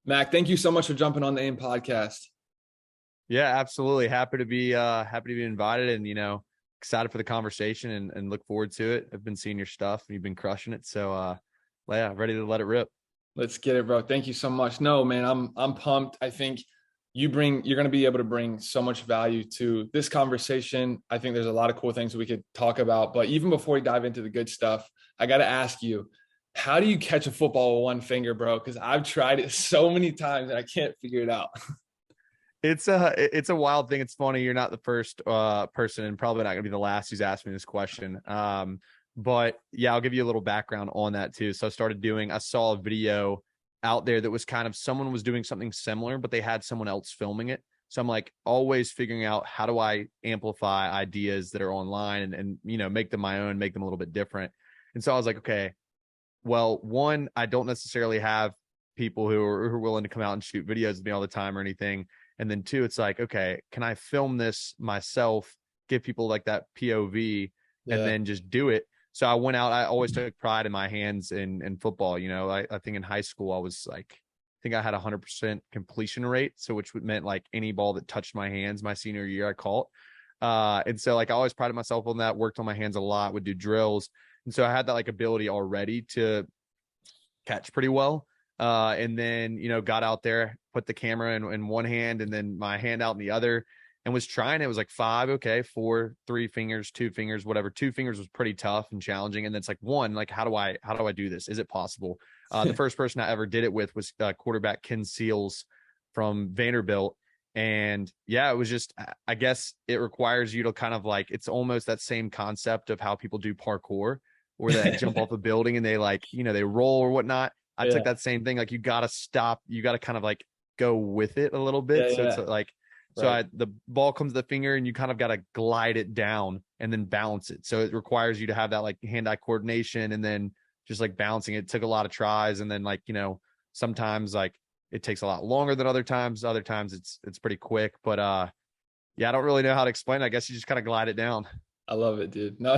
Mac, thank you so much for jumping on the AIM podcast. Yeah, absolutely. Happy to be invited and excited for the conversation and look forward to it. I've been seeing your stuff and you've been crushing it. So yeah, ready to let it rip. Let's get it, bro. Thank you so much. No, man, I'm pumped. I think you're going to be able to bring so much value to this conversation. I think there's a lot of cool things we could talk about, but even before we dive into the good stuff, I got to ask you, how do you catch a football with one finger, bro? Because I've tried it so many times and I can't figure it out. It's a wild thing. It's funny. You're not the first person and probably not gonna be the last who's asked me this question. But yeah, I'll give you a little background on that too. So I saw a video out there that was kind of someone was doing something similar, but they had someone else filming it. So I'm like always figuring out how do I amplify ideas that are online and make them my own, make them a little bit different. And so I was like, okay, well, one, I don't necessarily have people who are willing to come out and shoot videos with me all the time or anything. And then two, it's like, okay, can I film this myself, give people like that POV and Yeah. then just do it? So I went out. I always took pride in my hands in football. I think in high school, I think I had 100% completion rate. So which meant like any ball that touched my hands my senior year, I caught. And so like I always prided myself on that, worked on my hands a lot, would do drills. And so I had that like ability already to catch pretty well. And then, got out there, put the camera in one hand and then my hand out in the other and was trying. It was like five, okay, four, three fingers, two fingers, whatever. Two fingers was pretty tough and challenging. And then it's like one, like, how do I do this? Is it possible? The first person I ever did it with was quarterback Ken Seals from Vanderbilt. And yeah, it was just, I guess it requires you to kind of like, it's almost that same concept of how people do parkour where they jump off a building and they like, they roll or whatnot. I took Yeah. that same thing. Like you got to stop. You got to kind of like go with it a little bit. Yeah. So it's Yeah. like, Right. the ball comes to the finger and you kind of got to glide it down and then balance it. So it requires you to have that like hand-eye coordination and then just like bouncing. It took a lot of tries. And then like, sometimes like it takes a lot longer than other times. Other times it's pretty quick, but yeah, I don't really know how to explain it. I guess you just kind of glide it down. I love it, dude. No,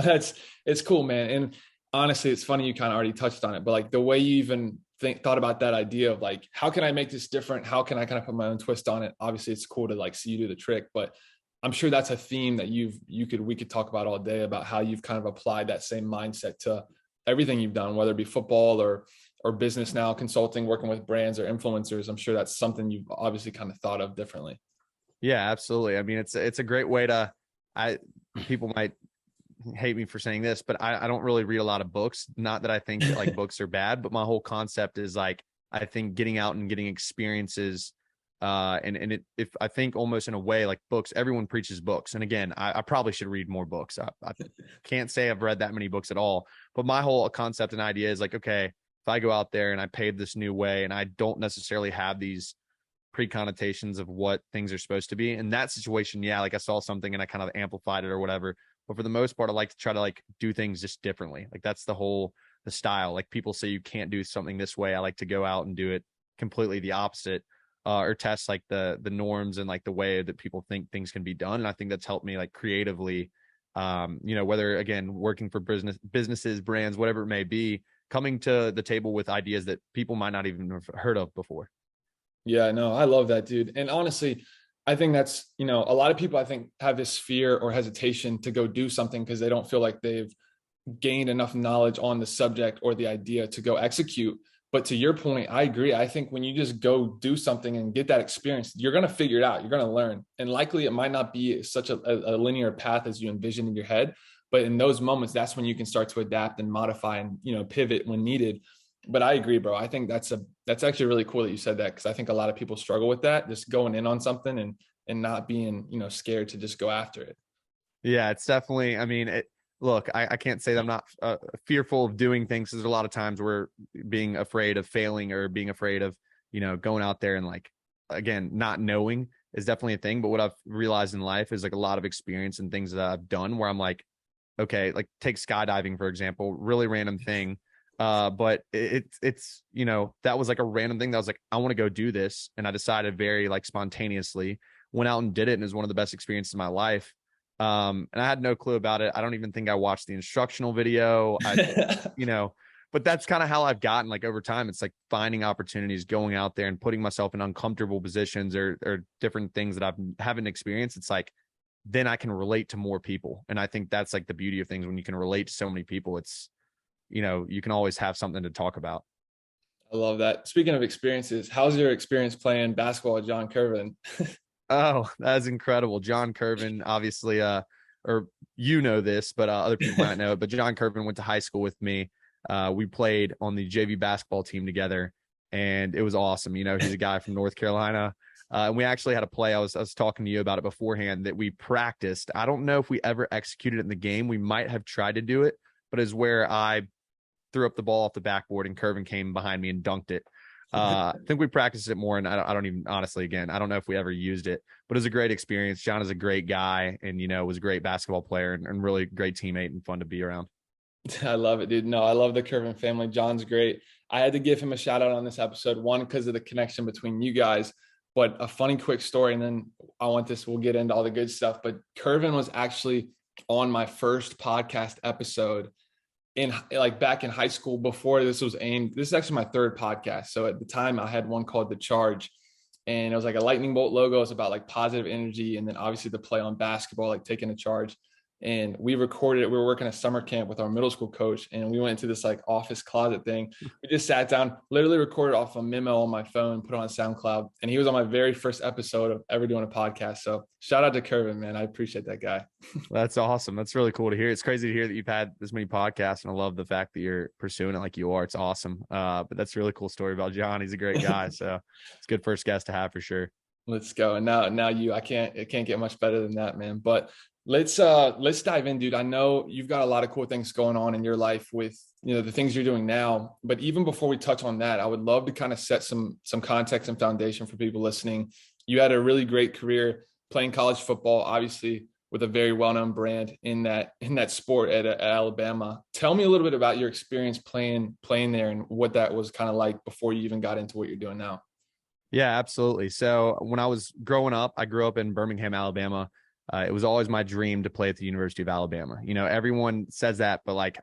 it's cool, man. And honestly, it's funny you kind of already touched on it, but like the way you even thought about that idea of like, how can I make this different? How can I kind of put my own twist on it? Obviously, it's cool to like see you do the trick, but I'm sure that's a theme that we could talk about all day about how you've kind of applied that same mindset to everything you've done, whether it be football or business now, consulting, working with brands or influencers. I'm sure that's something you've obviously kind of thought of differently. Yeah, absolutely. I mean, it's a great way to, people might hate me for saying this, but I don't really read a lot of books. Not that I think that like books are bad, but my whole concept is like, I think getting out and getting experiences, and if I think almost in a way like books, everyone preaches books. And again, I probably should read more books. I can't say I've read that many books at all, but my whole concept and idea is like, okay, if I go out there and I pave this new way and I don't necessarily have these pre-connotations of what things are supposed to be in that situation, yeah, like I saw something and I kind of amplified it or whatever. But for the most part, I like to try to like do things just differently. Like that's the style. Like people say you can't do something this way. I like to go out and do it completely the opposite, or test like the norms and like the way that people think things can be done. And I think that's helped me like creatively, whether again, working for businesses, brands, whatever it may be, coming to the table with ideas that people might not even have heard of before. Yeah, no, I love that, dude. And honestly, I think that's, a lot of people I think have this fear or hesitation to go do something because they don't feel like they've gained enough knowledge on the subject or the idea to go execute. But to your point, I agree. I think when you just go do something and get that experience, you're going to figure it out. You're going to learn. And likely it might not be such a linear path as you envision in your head. But in those moments, that's when you can start to adapt and modify and, pivot when needed. But I agree, bro. I think that's actually really cool that you said that because I think a lot of people struggle with that, just going in on something and not being, scared to just go after it. Yeah, it's definitely, I mean, look, I can't say that I'm not fearful of doing things. There's a lot of times where being afraid of failing or being afraid of, going out there and like, again, not knowing is definitely a thing. But what I've realized in life is like a lot of experience and things that I've done where I'm like, okay, like take skydiving, for example, really random thing. But it's, that was like a random thing that I was like, I want to go do this. And I decided very like spontaneously, went out and did it. And it was one of the best experiences of my life. And I had no clue about it. I don't even think I watched the instructional video. You know, but that's kind of how I've gotten, like, over time. It's like finding opportunities, going out there and putting myself in uncomfortable positions or different things that I haven't experienced. It's like, then I can relate to more people. And I think that's like the beauty of things. When you can relate to so many people, it's, you can always have something to talk about. I love that. Speaking of experiences, how's your experience playing basketball with John Curvin? Oh, that's incredible. John Curvin, obviously, or this, but other people might know it. But John Curvin went to high school with me. We played on the JV basketball team together, and it was awesome. He's a guy from North Carolina. And we actually had a play. I was talking to you about it beforehand that we practiced. I don't know if we ever executed it in the game. We might have tried to do it, but it's where I threw up the ball off the backboard and Curvin came behind me and dunked it. I think we practiced it more, and I don't even, honestly, again, I don't know if we ever used it, but it was a great experience. John is a great guy, and was a great basketball player and really great teammate and fun to be around. I love it, dude. No, I love the Curvin family. John's great. I had to give him a shout out on this episode, one, because of the connection between you guys, but a funny quick story. And then we'll get into all the good stuff. But Curvin was actually on my first podcast episode back in high school before this was aimed. This is actually my third podcast. So at the time I had one called The Charge, and it was like a lightning bolt logo. It's about like positive energy. And then obviously the play on basketball, like taking a charge. And we recorded it. We were working a summer camp with our middle school coach, and we went into this like office closet thing. We just sat down, literally recorded off a memo on my phone, put it on SoundCloud. And he was on my very first episode of ever doing a podcast. So shout out to Curvin, man. I appreciate that guy. That's awesome. That's really cool to hear. It's crazy to hear that you've had this many podcasts, and I love the fact that you're pursuing it like you are. It's awesome. But that's a really cool story about John. He's a great guy. So it's a good first guest to have for sure. Let's go. And now it can't get much better than that, man. But let's dive in, dude. I know you've got a lot of cool things going on in your life with, the things you're doing now. But even before we touch on that, I would love to kind of set some context and foundation for people listening. You had a really great career playing college football, obviously with a very well-known brand in that sport at Alabama. Tell me a little bit about your experience playing there and what that was kind of like before you even got into what you're doing now. Yeah, absolutely. So when I was growing up, I grew up in Birmingham, Alabama. It was always my dream to play at the University of Alabama. Everyone says that, but like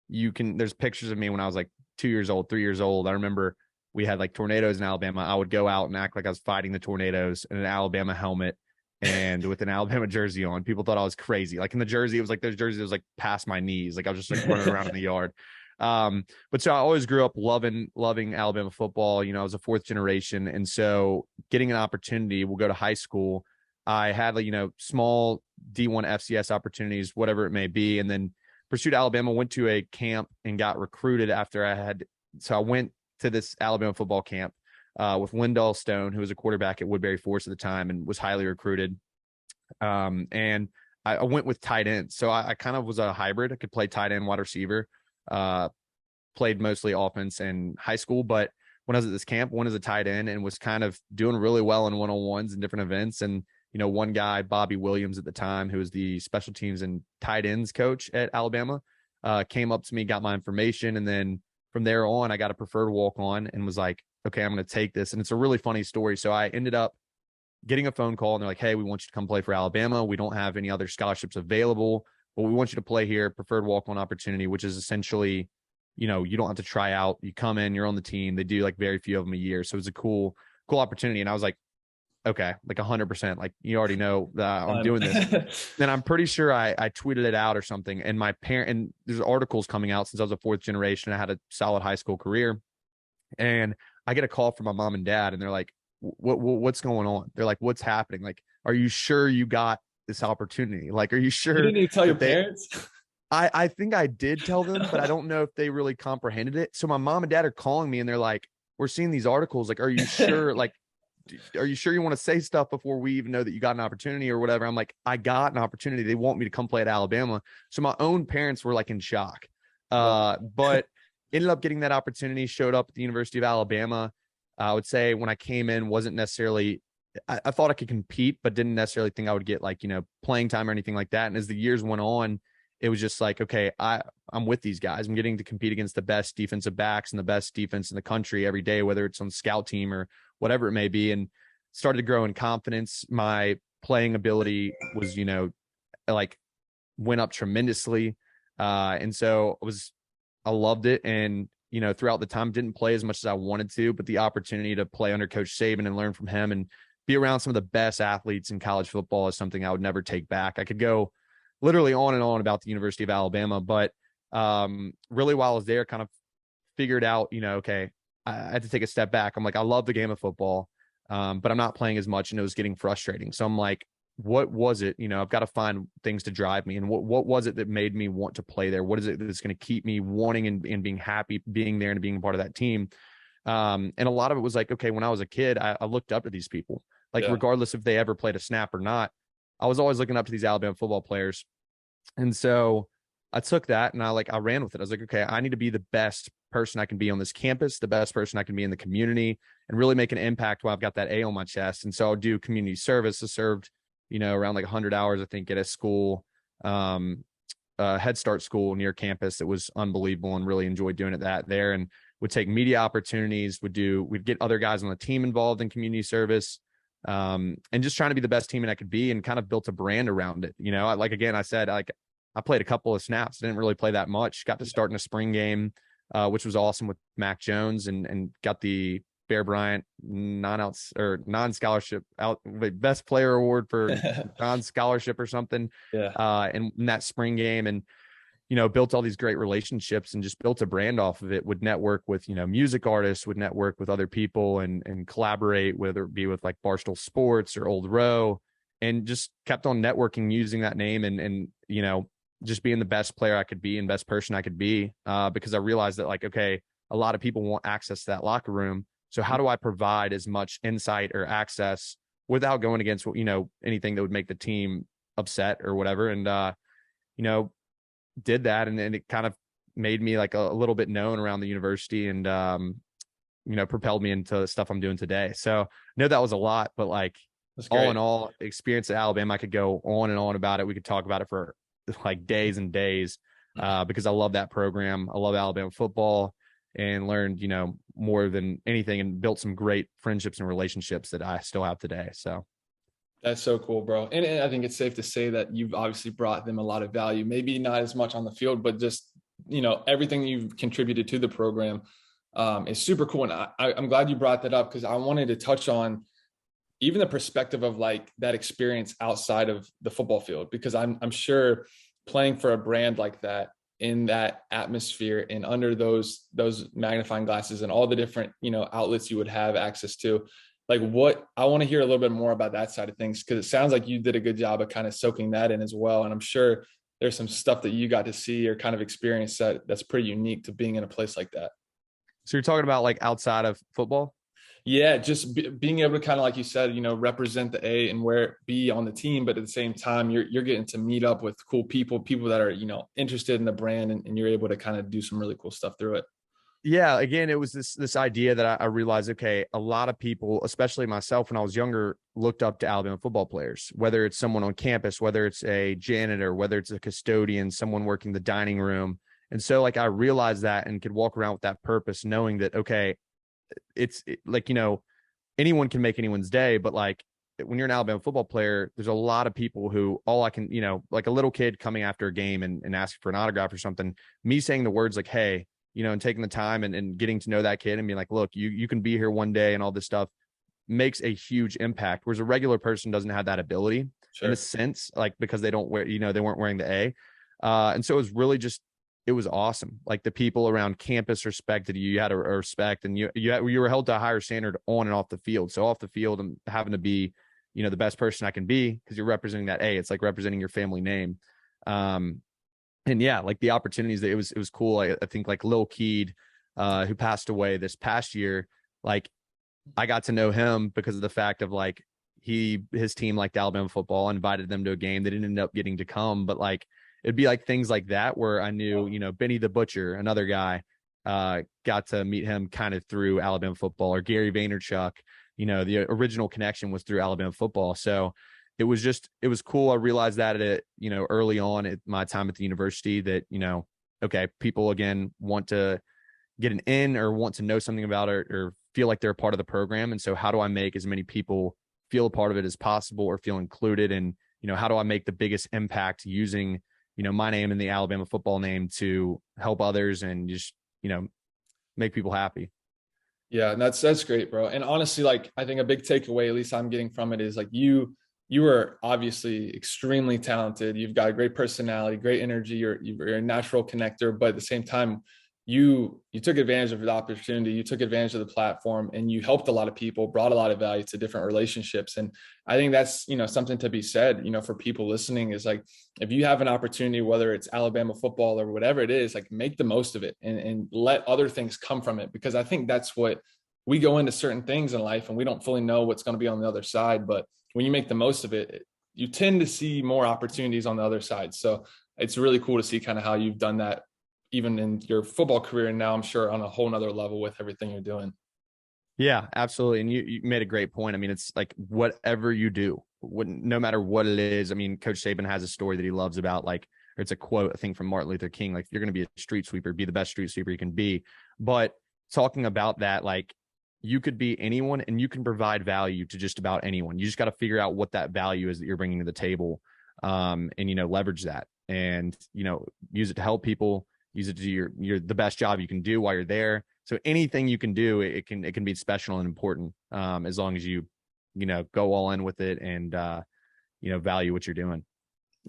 there's pictures of me when I was like 2 years old, 3 years old. I remember we had like tornadoes in Alabama. I would go out and act like I was fighting the tornadoes in an Alabama helmet and with an Alabama jersey on. People thought I was crazy. Like in the jersey, it was like those jerseys was like past my knees. Like I was just like running around in the yard. But so I always grew up loving Alabama football. I was a fourth generation. And so getting an opportunity, we'll go to high school. I had small D1 FCS opportunities, whatever it may be. And then pursued Alabama, went to a camp and got recruited so I went to this Alabama football camp, with Wendell Stone, who was a quarterback at Woodbury Forest at the time and was highly recruited. And I went with tight end. So I kind of was a hybrid. I could play tight end, wide receiver. Played mostly offense in high school, but when I was at this camp, went as a tight end and was kind of doing really well in one-on-ones and different events. And, one guy, Bobby Williams at the time, who was the special teams and tight ends coach at Alabama, came up to me, got my information. And then from there on, I got a preferred walk-on and was like, okay, I'm going to take this. And it's a really funny story. So I ended up getting a phone call and they're like, hey, we want you to come play for Alabama. We don't have any other scholarships available, but we want you to play here, preferred walk-on opportunity, which is essentially, you don't have to try out. You come in, you're on the team. They do like very few of them a year. So it was a cool opportunity. And I was like, okay, like 100%, like you already know that I'm doing this. Then I'm pretty sure I tweeted it out or something. And and there's articles coming out since I was a fourth generation. I had a solid high school career. And I get a call from my mom and dad and they're like, what's going on? They're like, what's happening? Like, are you sure you got this opportunity? Like, are you sure? You didn't even tell your parents? I think I did tell them, but I don't know if they really comprehended it. So my mom and dad are calling me and they're like, we're seeing these articles. Like, are you sure? Like, are you sure you want to say stuff before we even know that you got an opportunity or whatever? I'm like, I got an opportunity. They want me to come play at Alabama. So my own parents were like in shock. But ended up getting that opportunity, showed up at the University of Alabama. I would say when I came in, wasn't necessarily, I thought I could compete, but didn't necessarily think I would get like, playing time or anything like that. And as the years went on, it was just like, okay, I'm with these guys. I'm getting to compete against the best defensive backs and the best defense in the country every day, whether it's on scout team or whatever it may be, and started to grow in confidence. My playing ability was, like went up tremendously. And so I I loved it. And, throughout the time, didn't play as much as I wanted to, but the opportunity to play under Coach Saban and learn from him and be around some of the best athletes in college football is something I would never take back. I could go literally on and on about the University of Alabama, but really while I was there, kind of figured out, okay, I had to take a step back. I'm like, I love the game of football, but I'm not playing as much, and it was getting frustrating. So I'm like, what was it? I've got to find things to drive me. And what was it that made me want to play there? What is it that's going to keep me wanting and being happy being there and being part of that team? And a lot of it was like, okay, when I was a kid, I looked up to these people, regardless if they ever played a snap or not. I was always looking up to these Alabama football players. And so I took that and I ran with it. I was like, okay, I need to be the best person I can be on this campus, the best person I can be in the community, and really make an impact while I've got that A on my chest. And so I'll do community service. I served, around 100 hours, I think, at a school, Head Start school near campus. It was unbelievable and really enjoyed doing it there, and would take media opportunities, we'd get other guys on the team involved in community service, and just trying to be the best teammate I could be, and kind of built a brand around it. I said, I played a couple of snaps, didn't really play that much, got to start in a spring game, which was awesome with Mac Jones, and got the Bear Bryant non-scholarship best player award for non-scholarship or something. In that spring game, and built all these great relationships and just built a brand off of it. Would network with music artists, would network with other people, and collaborate, whether it be with like Barstool Sports or Old Row, and just kept on networking using that name, and just being the best player I could be and best person I could be, because I realized that okay, a lot of people want access to that locker room. So how do I provide as much insight or access without going against anything that would make the team upset or whatever? And did that, and it kind of made me like a little bit known around the university, and propelled me into the stuff I'm doing today. So I know that was a lot, but all in all, experience at Alabama, I could go on and on about it. We could talk about it for days and days, because I love that program. I love Alabama football, and learned, more than anything, and built some great friendships and relationships that I still have today. So that's so cool, bro. And I think it's safe to say that you've obviously brought them a lot of value, maybe not as much on the field, but just, everything you've contributed to the program is super cool. And I'm glad you brought that up, because I wanted to touch on even the perspective of that experience outside of the football field, because I'm sure playing for a brand like that, in that atmosphere and under those magnifying glasses and all the different, outlets you would have access to, what I want to hear a little bit more about that side of things, because it sounds like you did a good job of kind of soaking that in as well. And I'm sure there's some stuff that you got to see or kind of experience that's pretty unique to being in a place like that. So you're talking about outside of football? Yeah, just being able to kind of, like you said, represent the A and be on the team, but at the same time, you're getting to meet up with cool people that are, interested in the brand, and you're able to kind of do some really cool stuff through it. Yeah, again, it was this idea that I realized, okay, a lot of people, especially myself when I was younger, looked up to Alabama football players, whether it's someone on campus, whether it's a janitor, whether it's a custodian, someone working the dining room. And so I realized that, and could walk around with that purpose, knowing that, okay, anyone can make anyone's day, but when you're an Alabama football player, there's a lot of people who all I can, like a little kid coming after a game and asking for an autograph or something, me saying the words hey, and taking the time and getting to know that kid and being like, look, you can be here one day, and all this stuff makes a huge impact. Whereas a regular person doesn't have that ability. Sure. In a sense, because they don't wear, they weren't wearing the A. And so it was really just, it was awesome. The people around campus respected you. You had a respect, and you were held to a higher standard on and off the field. So off the field, I'm having to be, the best person I can be, because you're representing that A. It's like representing your family name. And yeah, the opportunities that it was cool. I think Lil Keed, who passed away this past year, I got to know him because of the fact of his team liked Alabama football, invited them to a game. They didn't end up getting to come, but it'd be things like that where I knew, Benny the Butcher, another guy, got to meet him kind of through Alabama football, or Gary Vaynerchuk, the original connection was through Alabama football. So it was cool. I realized that early on at my time at the university that, okay, people again want to get an in or want to know something about it or feel like they're a part of the program. And so how do I make as many people feel a part of it as possible or feel included? And, how do I make the biggest impact using my name and the Alabama football name to help others and just, make people happy. Yeah, and that's great, bro. And honestly, like I think a big takeaway, at least I'm getting from it, is like you are obviously extremely talented. You've got a great personality, great energy. You're a natural connector, but at the same time, you took advantage of the opportunity. You took advantage of the platform, and you helped a lot of people, brought a lot of value to different relationships. And I think that's something to be said. For people listening is like if you have an opportunity, whether it's Alabama football or whatever it is, like make the most of it and let other things come from it. Because I think that's what we go into certain things in life and we don't fully know what's going to be on the other side. But when you make the most of it, you tend to see more opportunities on the other side. So it's really cool to see kind of how you've done that even in your football career. And now I'm sure on a whole nother level with everything you're doing. Yeah, absolutely. And you made a great point. I mean, it's like whatever you do, no matter what it is. I mean, Coach Saban has a story that he loves about or it's a quote, I think, from Martin Luther King, like, you're going to be a street sweeper, be the best street sweeper you can be. But talking about that, like, you could be anyone and you can provide value to just about anyone. You just got to figure out what that value is that you're bringing to the table, and, leverage that and, use it to help people, use it to do your the best job you can do while you're there. So anything you can do, it can be special and important, as long as you go all in with it and, value what you're doing.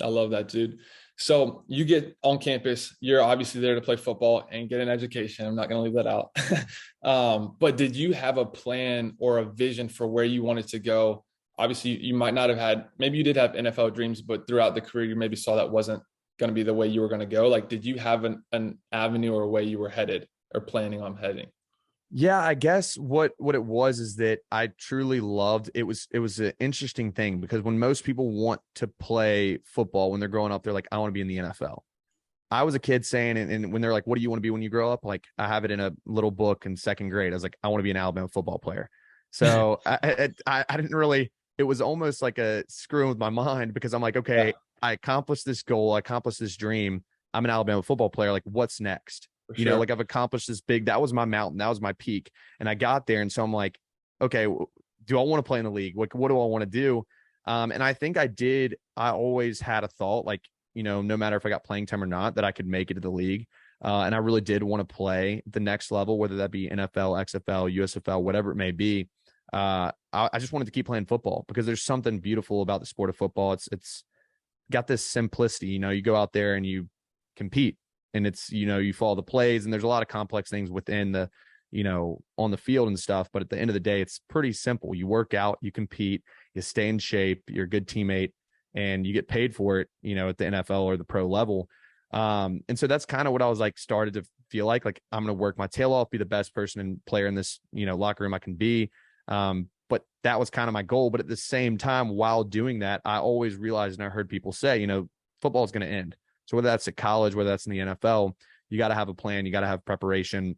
I love that, dude. So you get on campus, you're obviously there to play football and get an education. I'm not going to leave that out. But did you have a plan or a vision for where you wanted to go? Obviously, you might not have had, maybe you did have NFL dreams, but throughout the career, you maybe saw that wasn't going to be the way you were going to go. Like, did you have an avenue or a way you were headed or planning on heading? Yeah, I guess what it was is that I truly loved it. Was an interesting thing because when most people want to play football when they're growing up, they're like, I want to be in the NFL. I was a kid saying, and when they're like, what do you want to be when you grow up? Like, I have it in a little book in second grade. I was like, I want to be an Alabama football player. So I didn't really, it was almost like a screwing with my mind because I'm like, okay, yeah, I accomplished this goal. I accomplished this dream. I'm an Alabama football player. Like, what's next? Sure. Like, I've accomplished this big, that was my mountain. That was my peak. And I got there. And so I'm like, okay, do I want to play in the league? Like, what do I want to do? And I think I did. I always had a thought, like, no matter if I got playing time or not, that I could make it to the league. And I really did want to play the next level, whether that be NFL, XFL, USFL, whatever it may be. I just wanted to keep playing football because there's something beautiful about the sport of football. It's got this simplicity, you go out there and you compete and it's, you follow the plays and there's a lot of complex things within the, on the field and stuff. But at the end of the day, it's pretty simple. You work out, you compete, you stay in shape, you're a good teammate, and you get paid for it, at the NFL or the pro level. And so that's kind of what I was like, started to feel like I'm going to work my tail off, be the best person and player in this, locker room I can be. But that was kind of my goal. But at the same time, while doing that, I always realized, and I heard people say, football is going to end. So whether that's at college, whether that's in the NFL, you got to have a plan, you got to have preparation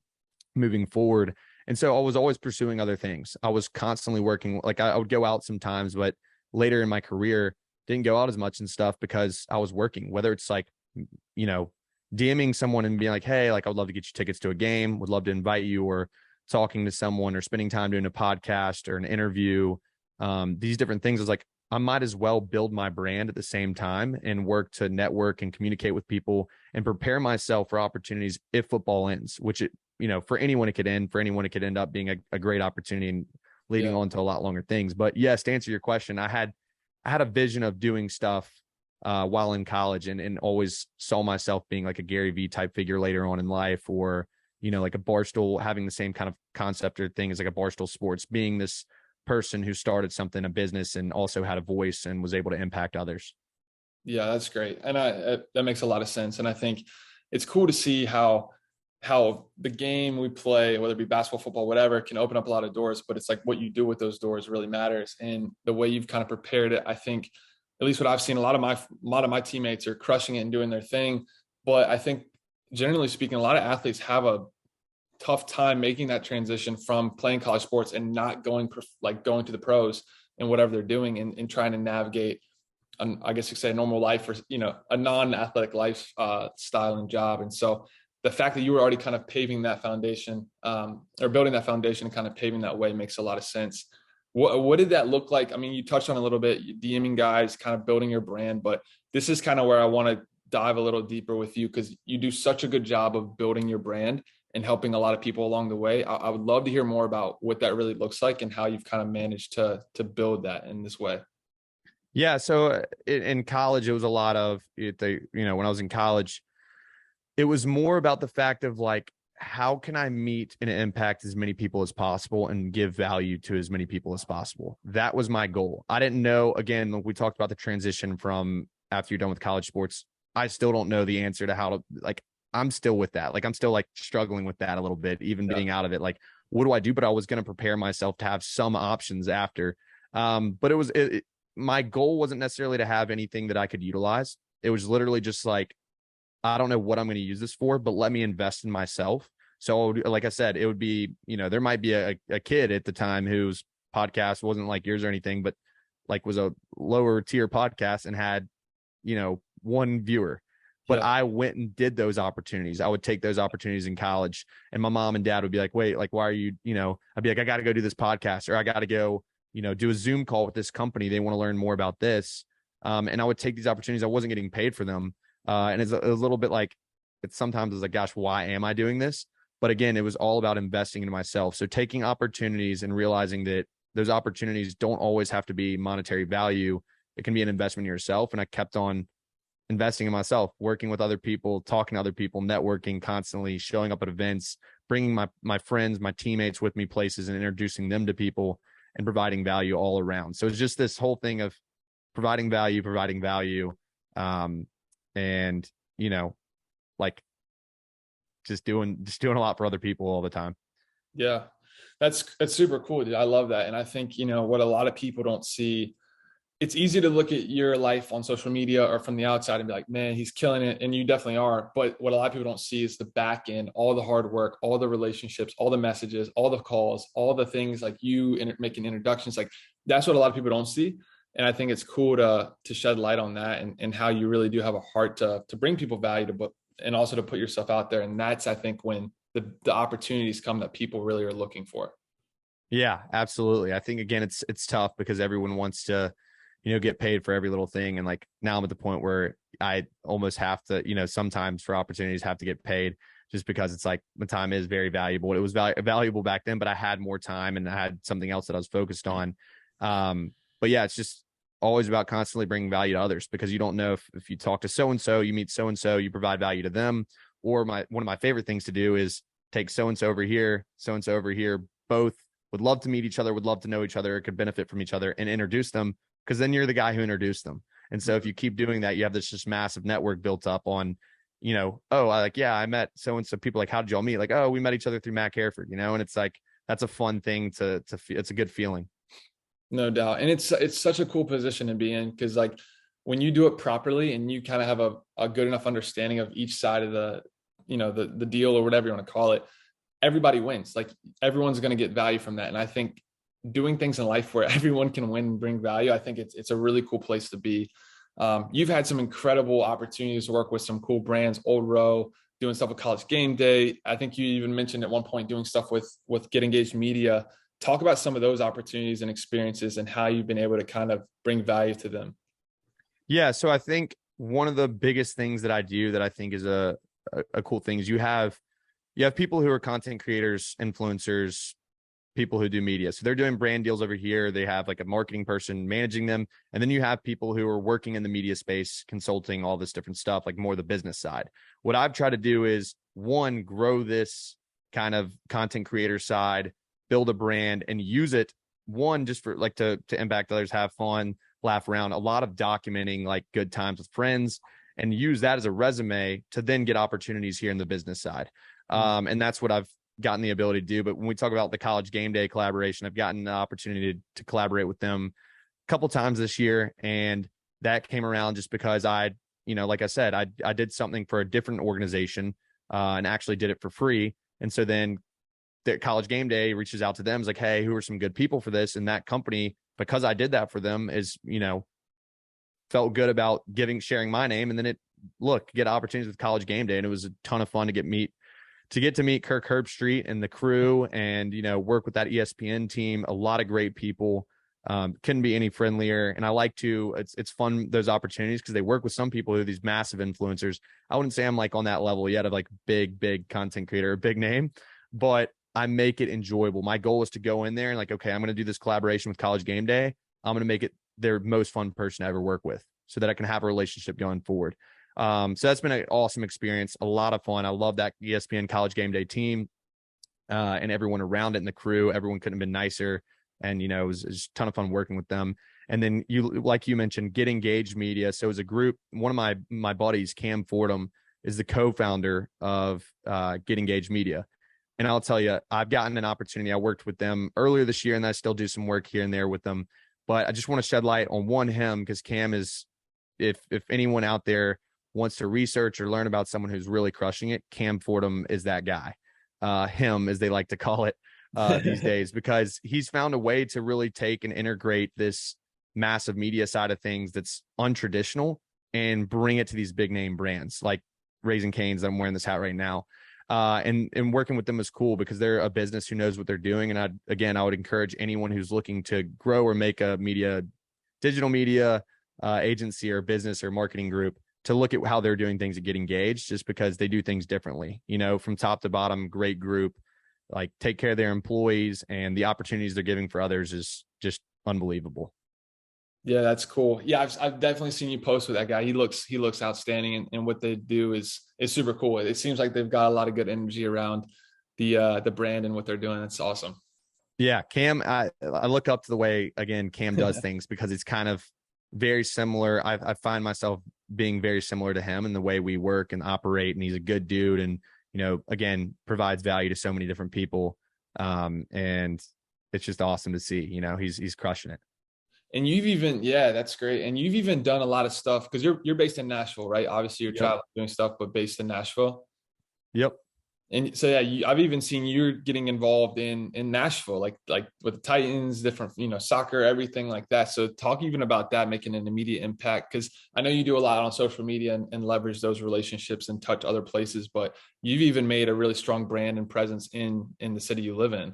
moving forward. And so I was always pursuing other things. I was constantly working. Like, I would go out sometimes, but later in my career, didn't go out as much and stuff because I was working, whether it's like, DMing someone and being like, hey, like, I would love to get you tickets to a game, would love to invite you, or talking to someone or spending time doing a podcast or an interview, these different things. I was like, I might as well build my brand at the same time and work to network and communicate with people and prepare myself for opportunities if football ends, which for anyone it could end, for anyone it could end up being a great opportunity and leading on to a lot longer things. But yes, to answer your question, I had a vision of doing stuff while in college and always saw myself being like a Gary Vee type figure later on in life, or, like a Barstool, having the same kind of concept or thing as like a Barstool Sports, being this person who started something, a business, and also had a voice and was able to impact others. Yeah, that's great. And that makes a lot of sense. And I think it's cool to see how the game we play, whether it be basketball, football, whatever, can open up a lot of doors, but it's like what you do with those doors really matters. And the way you've kind of prepared it, I think, at least what I've seen, a lot of my teammates are crushing it and doing their thing. But I think generally speaking, a lot of athletes have a tough time making that transition from playing college sports and not going to the pros and whatever they're doing and trying to navigate, I guess you could say, a normal life or, a non-athletic life style and job. And so the fact that you were already kind of paving that foundation or building that foundation and kind of paving that way makes a lot of sense. What did that look like? I mean, you touched on a little bit, DMing guys, kind of building your brand, but this is kind of where I want to dive a little deeper with you because you do such a good job of building your brand and helping a lot of people along the way. I would love to hear more about what that really looks like and how you've kind of managed to build that in this way. Yeah. So in college, it was a lot of when I was in college, it was more about the fact of like, how can I meet and impact as many people as possible and give value to as many people as possible? That was my goal. I didn't know, again, we talked about the transition from after you're done with college sports. I still don't know the answer to how to, like, I'm still with that. Like, I'm still like struggling with that a little bit, even being out of it. Like, what do I do? But I was going to prepare myself to have some options after. But my goal wasn't necessarily to have anything that I could utilize. It was literally just like, I don't know what I'm going to use this for, but let me invest in myself. So like I said, it would be, there might be a kid at the time whose podcast wasn't like yours or anything, but like was a lower tier podcast and had, one viewer. But Yeah. I went and did those opportunities. I would take those opportunities in college, and my mom and dad would be like, wait, like, why are you, I'd be like, I got to go do this podcast, or I got to go, do a Zoom call with this company. They want to learn more about this. And I would take these opportunities. I wasn't getting paid for them. And it's a little bit like, sometimes it's like, gosh, why am I doing this? But again, it was all about investing into myself. So taking opportunities and realizing that those opportunities don't always have to be monetary value. It can be an investment in yourself. And I kept on investing in myself, working with other people, talking to other people, networking constantly, showing up at events, bringing my friends, my teammates with me places and introducing them to people and providing value all around. So it's just this whole thing of providing value. And, like just doing a lot for other people all the time. Yeah. That's super cool, dude. I love that. And I think, what a lot of people don't see, it's easy to look at your life on social media or from the outside and be like, man, he's killing it. And you definitely are. But what a lot of people don't see is the back end, all the hard work, all the relationships, all the messages, all the calls, all the things like you making introductions. Like that's what a lot of people don't see. And I think it's cool to shed light on that and how you really do have a heart to bring people value and also to put yourself out there. And that's, I think, when the opportunities come that people really are looking for. Yeah, absolutely. I think again, it's tough because everyone wants to, get paid for every little thing. And like now I'm at the point where I almost have to, sometimes for opportunities have to get paid just because it's like the time is very valuable. It was valuable back then, but I had more time and I had something else that I was focused on. But yeah, it's just always about constantly bringing value to others because you don't know if you talk to so-and-so, you meet so-and-so, you provide value to them. Or one of my favorite things to do is take so-and-so over here, both would love to meet each other, would love to know each other, could benefit from each other and introduce them because then you're the guy who introduced them. And so if you keep doing that, you have this just massive network built up on, I met so-and-so. People like, how did y'all meet? Like, oh, we met each other through Mac Hereford, and it's like, that's a fun thing to it's a good feeling. No doubt. And it's such a cool position to be in because like when you do it properly and you kind of have a good enough understanding of each side of the deal or whatever you want to call it, everybody wins. Like everyone's going to get value from that. And I think doing things in life where everyone can win and bring value, I think it's a really cool place to be. You've had some incredible opportunities to work with some cool brands, Old Row, doing stuff with College Game Day. I think you even mentioned at one point doing stuff with Get Engaged Media. Talk about some of those opportunities and experiences and how you've been able to kind of bring value to them. Yeah. So I think one of the biggest things that I do that I think is a cool thing is you have people who are content creators, influencers, people who do media. So they're doing brand deals over here. They have like a marketing person managing them. And then you have people who are working in the media space, consulting, all this different stuff, like more the business side. What I've tried to do is one, grow this kind of content creator side, build a brand and use it. One, just for like to impact others, have fun, laugh around, a lot of documenting like good times with friends and use that as a resume to then get opportunities here in the business side. And that's what I've gotten the ability to do. But when we talk about the College Game Day collaboration, I've gotten the opportunity to collaborate with them a couple times this year. And that came around just because like I said, I did something for a different organization and actually did it for free. And so then the College Game Day reaches out to them, is like, hey, who are some good people for this? And that company, because I did that for them, is, felt good about sharing my name. And then get opportunities with College Game Day. And it was a ton of fun to get to meet Kirk Herbstreit and the crew and, work with that ESPN team, a lot of great people. Couldn't be any friendlier. And I like to, it's fun, those opportunities, because they work with some people who are these massive influencers. I wouldn't say I'm like on that level yet of like big content creator, a big name, but I make it enjoyable. My goal is to go in there and like, okay, I'm going to do this collaboration with College Game Day. I'm going to make it their most fun person I ever work with so that I can have a relationship going forward. So that's been an awesome experience, a lot of fun. I love that ESPN College Game Day team, and everyone around it and the crew. Everyone couldn't have been nicer. And, it was a ton of fun working with them. And then like you mentioned, Get Engaged Media. So as a group, one of my buddies, Cam Fordham, is the co-founder of Get Engaged Media. And I'll tell you, I've gotten an opportunity. I worked with them earlier this year, and I still do some work here and there with them. But I just want to shed light on him, because Cam is, if anyone out there wants to research or learn about someone who's really crushing it, Cam Fordham is that guy. Him, as they like to call it these days, because he's found a way to really take and integrate this massive media side of things that's untraditional and bring it to these big name brands like Raising Cane's. I'm wearing this hat right now. And working with them is cool because they're a business who knows what they're doing. And I would encourage anyone who's looking to grow or make a digital media agency or business or marketing group to look at how they're doing things and Get Engaged, just because they do things differently, from top to bottom. Great group, like take care of their employees, and the opportunities they're giving for others is just unbelievable. Yeah, that's cool. Yeah, I've definitely seen you post with that guy. He looks outstanding, and what they do is super cool. It seems like they've got a lot of good energy around the brand and what they're doing. That's awesome. Yeah, Cam, I look up to the way, again, Cam does things, because it's kind of very similar. I find myself being very similar to him in the way we work and operate, and he's a good dude, and again, provides value to so many different people, and it's just awesome to see. He's crushing it. And that's great. And you've even done a lot of stuff, because you're based in Nashville, right? Obviously you're traveling, doing stuff, but based in Nashville. Yep. And so, yeah, I've even seen you getting involved in Nashville, like with the Titans, different, soccer, everything like that. So talk even about that, making an immediate impact, because I know you do a lot on social media and leverage those relationships and touch other places, but you've even made a really strong brand and presence in the city you live in.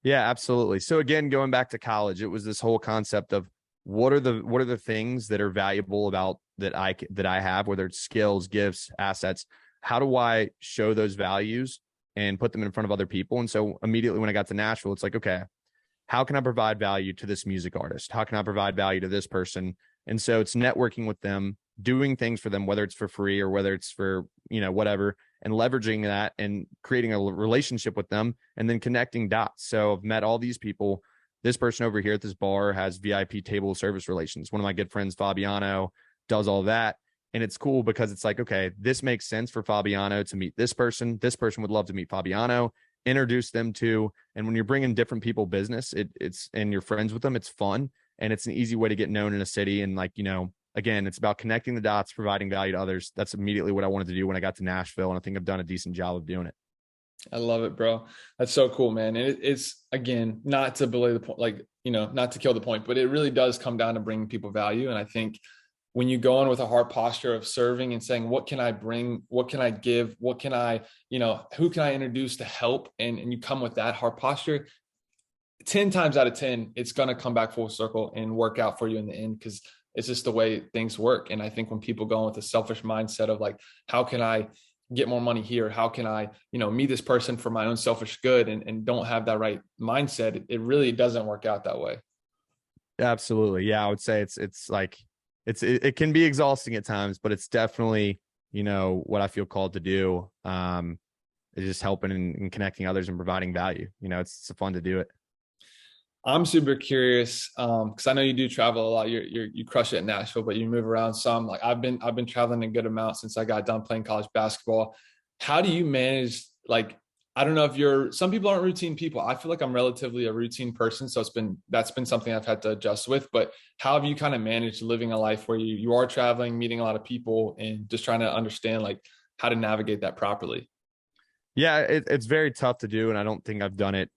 Yeah, absolutely. So again, going back to college, it was this whole concept of what are the things that are valuable about that I have, whether it's skills, gifts, assets. How do I show those values and put them in front of other people? And so immediately when I got to Nashville, it's like, okay, how can I provide value to this music artist? How can I provide value to this person? And so it's networking with them, doing things for them, whether it's for free or whether it's for, whatever, and leveraging that and creating a relationship with them, and then connecting dots. So I've met all these people. This person over here at this bar has VIP table service relations. One of my good friends, Fabiano, does all that. And it's cool because it's like, okay, this makes sense for Fabiano to meet this person. This person would love to meet Fabiano, introduce them to, and when you're bringing different people business, it's, and you're friends with them, it's fun. And it's an easy way to get known in a city. And like, again, it's about connecting the dots, providing value to others. That's immediately what I wanted to do when I got to Nashville. And I think I've done a decent job of doing it. I love it, bro. That's so cool, man. And it's, again, not to belay the point, like, not to kill the point, but it really does come down to bringing people value. And I think when you go in with a heart posture of serving and saying, what can I bring? What can I give? What can I, who can I introduce to help? And you come with that heart posture, 10 times out of 10, it's going to come back full circle and work out for you in the end, because it's just the way things work. And I think when people go in with a selfish mindset of like, how can I get more money here? How can I, meet this person for my own selfish good, and don't have that right mindset, it really doesn't work out that way. Absolutely. Yeah. I would say it's like, it can be exhausting at times, but it's definitely, what I feel called to do, is just helping and connecting others and providing value. It's fun to do it. I'm super curious, because I know you do travel a lot. You crush it in Nashville, but you move around some. Like I've been traveling a good amount since I got done playing college basketball. How do you manage? Like, I don't know if some people aren't routine people. I feel like I'm relatively a routine person, so that's been something I've had to adjust with. But how have you kind of managed living a life where you are traveling, meeting a lot of people, and just trying to understand like how to navigate that properly? Yeah, it's very tough to do, and I don't think I've done it,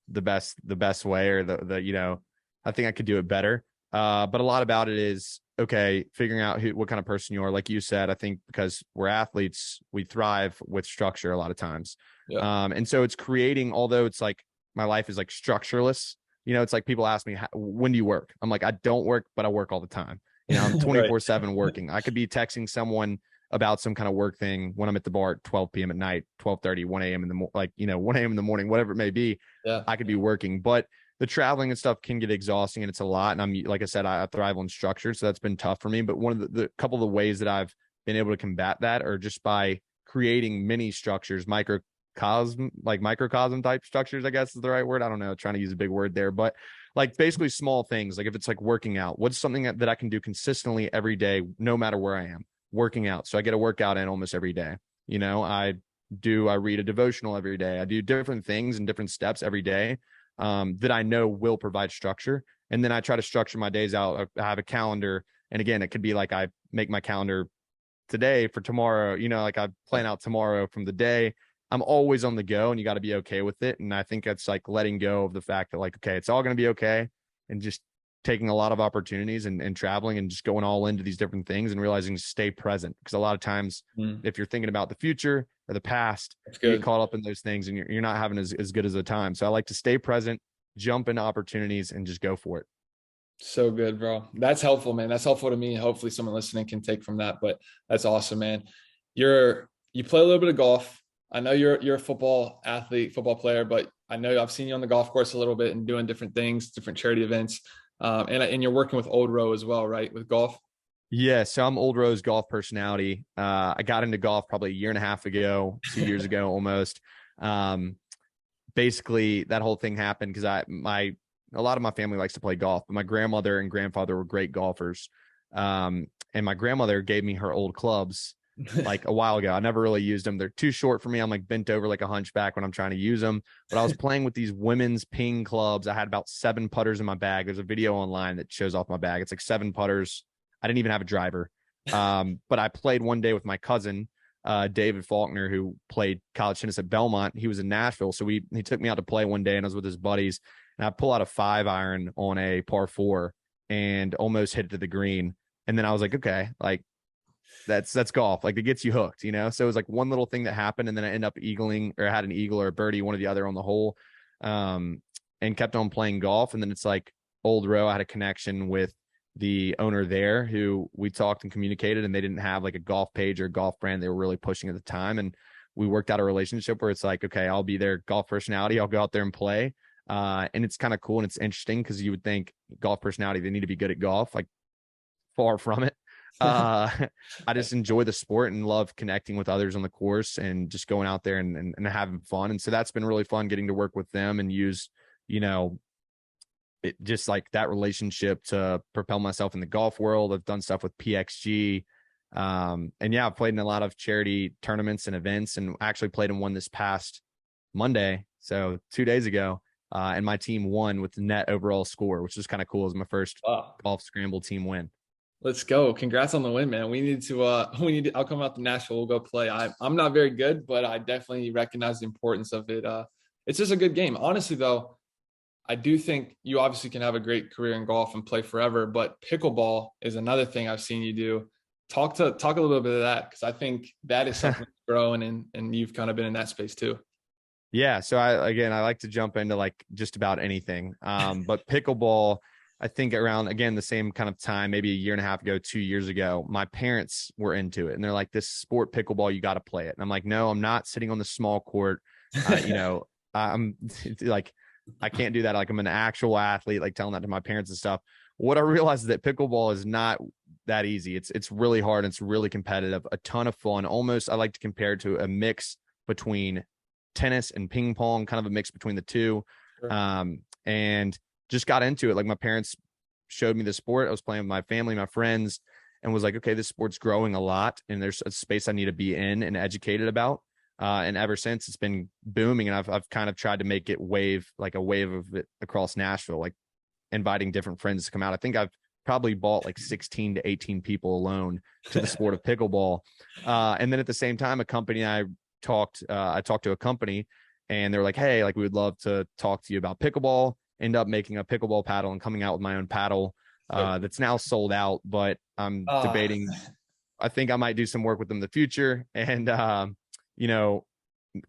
the best way, or the I think I could do it better. But a lot about it is, okay, figuring out what kind of person you are. Like you said, I think because we're athletes, we thrive with structure a lot of times. Yeah. And so it's creating, although it's like my life is like structureless, it's like people ask me, when do you work? I'm like, I don't work, but I work all the time. I'm Right. 24/7 working. I could be texting someone about some kind of work thing when I'm at the bar at 12 p.m. at night, 12:30, 1 a.m. in the 1 a.m. in the morning, whatever it may be. Yeah. I could be working, but the traveling and stuff can get exhausting, and it's a lot. And like I said, I thrive on structure, so that's been tough for me. But one of the couple of the ways that I've been able to combat that are just by creating mini structures, microcosm type structures, I guess is the right word. I don't know, trying to use a big word there, but like basically small things. Like if it's like working out, what's something that I can do consistently every day, no matter where I am? Working out. So I get a workout in almost every day. I read a devotional every day. I do different things and different steps every day that I know will provide structure. And then I try to structure my days out. I have a calendar. And again, it could be like I make my calendar today for tomorrow, like I plan out tomorrow from the day. I'm always on the go, and you got to be okay with it. And I think that's like letting go of the fact that like, okay, it's all going to be okay. And just taking a lot of opportunities and traveling and just going all into these different things and realizing to stay present. Because a lot of times if you're thinking about the future or the past, That's you get good. caught up in those things and you're not having as good as a time. So I like to stay present, jump into opportunities, and just go for it. So good, bro. That's helpful, man. That's helpful to me. Hopefully someone listening can take from that, but that's awesome, man. You play a little bit of golf. I know you're a football athlete, football player, but I know I've seen you on the golf course a little bit and doing different things, different charity events. And you're working with Old Row as well, right? With golf. Yeah, so I'm Old Rose golf personality. I got into golf probably a year and a half ago, 2 years ago almost. Um, Basically, that whole thing happened because a lot of my family likes to play golf, but my grandmother and grandfather were great golfers. And my grandmother gave me her old clubs like a while ago. I never really used them. They're too short for me. I'm like bent over like a hunchback when I'm trying to use them. But I was playing with these women's ping clubs. I had about 7 putters in my bag. There's a video online that shows off my bag. It's like 7 putters. I didn't even have a driver. But I played one day with my cousin, David Faulkner, who played college tennis at Belmont. He was in Nashville. So he took me out to play one day, and I was with his buddies, and I pull out a 5-iron on a par 4 and almost hit it to the green. And then I was like, okay, like that's golf. Like it gets you hooked, So it was like one little thing that happened, and then I end up eagling, or had an eagle or a birdie, one or the other on the hole, and kept on playing golf. And then it's like Old Row. I had a connection with the owner there who we talked and communicated, and they didn't have like a golf page or golf brand they were really pushing at the time. And we worked out a relationship where it's like, okay, I'll be their golf personality. I'll go out there and play. And it's kind of cool. And it's interesting because you would think golf personality, they need to be good at golf, like far from it. I just enjoy the sport and love connecting with others on the course and just going out there and having fun. And so that's been really fun getting to work with them and use, it just like that relationship to propel myself in the golf world. I've done stuff with PXG. And yeah, I've played in a lot of charity tournaments and events, and actually played in one this past Monday. So 2 days ago, and my team won with the net overall score, which was kind of cool. It was my first Wow. golf scramble team win. Let's go. Congrats on the win, man. I'll come out to Nashville. We'll go play. I'm not very good, but I definitely recognize the importance of it. It's just a good game. Honestly, though, I do think you obviously can have a great career in golf and play forever, but pickleball is another thing I've seen you do. Talk a little bit of that, because I think that is something that's growing, and you've kind of been in that space too. Yeah. So I like to jump into like just about anything. But pickleball, I think around, again, the same kind of time, maybe a year and a half ago, 2 years ago, my parents were into it, and they're like, this sport pickleball, you got to play it. And I'm like, no, I'm not sitting on the small court. I'm like, I can't do that. Like I'm an actual athlete, like telling that to my parents and stuff. What I realized is that pickleball is not that easy. It's really hard. And it's really competitive, a ton of fun. Almost, I like to compare it to a mix between tennis and ping pong, kind of a mix between the two. Sure. And just got into it. Like my parents showed me the sport. I was playing with my family, my friends, and was like, okay, this sport's growing a lot, and there's a space I need to be in and educated about. And ever since, it's been booming, and I've kind of tried to make it a wave of it across Nashville, like inviting different friends to come out. I think I've probably bought like 16 to 18 people alone to the sport of pickleball. And then at the same time, I talked to a company, and they're like, hey, like we would love to talk to you about pickleball. End up making a pickleball paddle and coming out with my own paddle that's now sold out, but I'm debating. I think I might do some work with them in the future. And,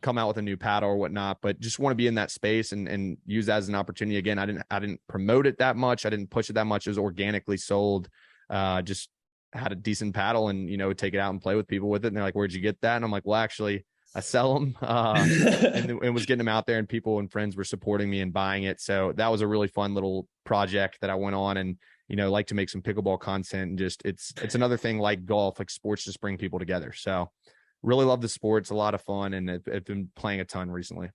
come out with a new paddle or whatnot, but just want to be in that space and use that as an opportunity. Again, I didn't promote it that much. I didn't push it that much. It was organically sold. Just had a decent paddle and, take it out and play with people with it. And they're like, where'd you get that? And I'm like, well, actually I sell them, and was getting them out there, and people and friends were supporting me and buying it. So that was a really fun little project that I went on, and, like to make some pickleball content, and just, it's another thing like golf, like sports just bring people together. So really love the sport. It's a lot of fun, and I've been playing a ton recently.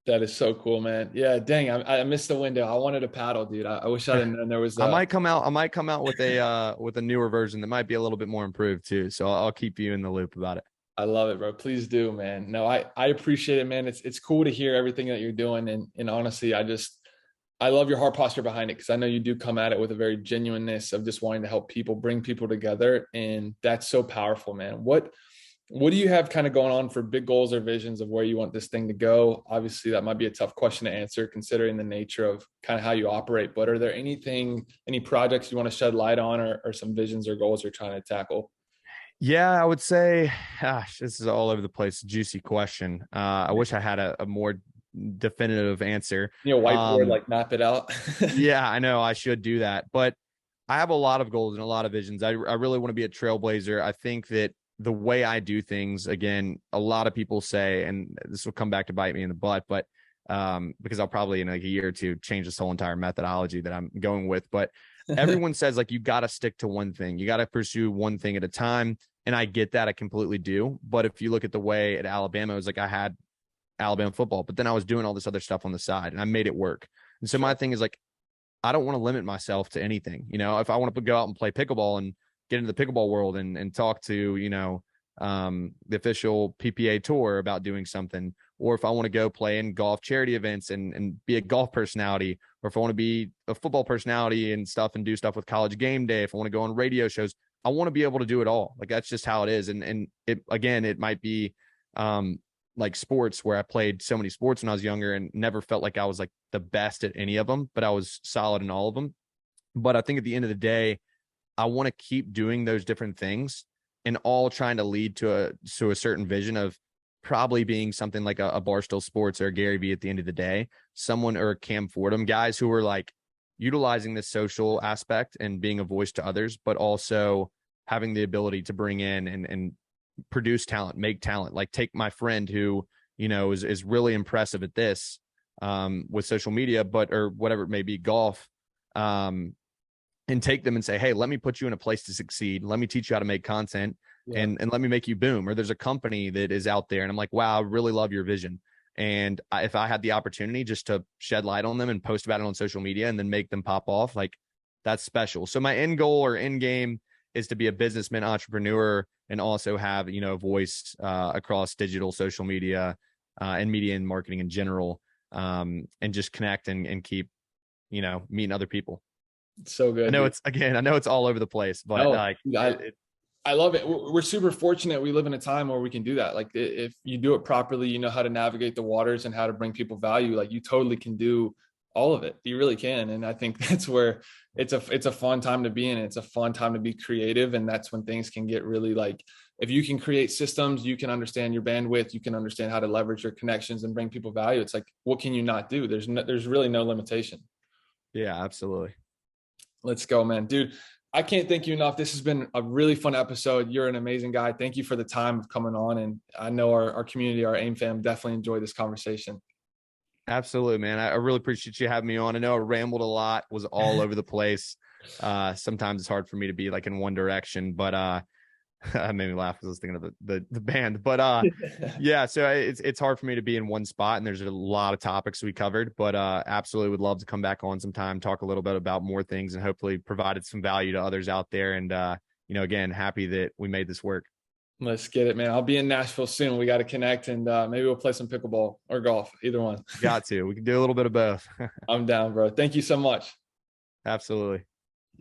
That is so cool, man. Yeah, dang, I missed the window. I wanted a paddle, dude. I wish I didn't know there was. I might come out with a newer version that might be a little bit more improved too. So I'll keep you in the loop about it. I love it, bro. Please do, man. No, I appreciate it, man. It's cool to hear everything that you're doing, and honestly, I love your heart posture behind it, because I know you do come at it with a very genuineness of just wanting to help people, bring people together, and that's so powerful, man. What do you have kind of going on for big goals or visions of where you want this thing to go? Obviously, that might be a tough question to answer considering the nature of kind of how you operate, but are there any projects you want to shed light on, or some visions or goals you're trying to tackle? Yeah, I would say, gosh, this is all over the place. Juicy question. I wish I had a more definitive answer. Whiteboard, like map it out. Yeah, I know I should do that, but I have a lot of goals and a lot of visions. I really want to be a trailblazer. I think that the way I do things, again, a lot of people say, and this will come back to bite me in the butt, but because I'll probably in like a year or two change this whole entire methodology that I'm going with. But everyone says, like, you got to stick to one thing. You got to pursue one thing at a time. And I get that. I completely do. But if you look at the way at Alabama, it was like I had Alabama football, but then I was doing all this other stuff on the side, and I made it work. And so my thing is, like, I don't want to limit myself to anything. If I want to go out and play pickleball and get into the pickleball world and talk to, the official PPA tour about doing something, or if I want to go play in golf charity events and be a golf personality, or if I want to be a football personality and stuff and do stuff with College Game Day, if I want to go on radio shows, I want to be able to do it all. Like, that's just how it is. And it might be like sports, where I played so many sports when I was younger and never felt like I was like the best at any of them, but I was solid in all of them. But I think at the end of the day, I want to keep doing those different things, and all trying to lead to a certain vision of probably being something like a Barstool Sports or a Gary Vee at the end of the day, someone, or a Cam Fordham, guys who are like utilizing this social aspect and being a voice to others, but also having the ability to bring in and produce talent, make talent. Like, take my friend who, is really impressive at this with social media, or whatever it may be, golf, and take them and say, hey, let me put you in a place to succeed. Let me teach you how to make content, and let me make you boom. Or there's a company that is out there, and I'm like, wow, I really love your vision. And if I had the opportunity just to shed light on them and post about it on social media and then make them pop off, like, that's special. So my end goal or end game is to be a businessman, entrepreneur, and also have, a voice across digital, social media, and media and marketing in general, and just connect and keep, meeting other people. So good. I know it's all over the place, but I love it. We're super fortunate. We live in a time where we can do that. Like, if you do it properly, you know how to navigate the waters and how to bring people value. Like, you totally can do all of it. You really can. And I think that's where it's a fun time to be in. It's a fun time to be creative. And that's when things can get really, like, if you can create systems, you can understand your bandwidth, you can understand how to leverage your connections and bring people value. It's like, what can you not do? There's really no limitation. Yeah, absolutely. Let's go, man. Dude, I can't thank you enough. This has been a really fun episode. You're an amazing guy. Thank you for the time of coming on. And I know our community, our AIM fam, definitely enjoyed this conversation. Absolutely, man. I really appreciate you having me on. I know I rambled a lot, was all over the place. Sometimes it's hard for me to be like in one direction, but that made me laugh because I was thinking of the band. But yeah, so it's hard for me to be in one spot, and there's a lot of topics we covered, but absolutely would love to come back on sometime, talk a little bit about more things, and hopefully provided some value to others out there. And again, happy that we made this work. Let's get it, man. I'll be in Nashville soon. We got to connect, and maybe we'll play some pickleball or golf, either one. Got to. We can do a little bit of both. I'm down, bro. Thank you so much. Absolutely.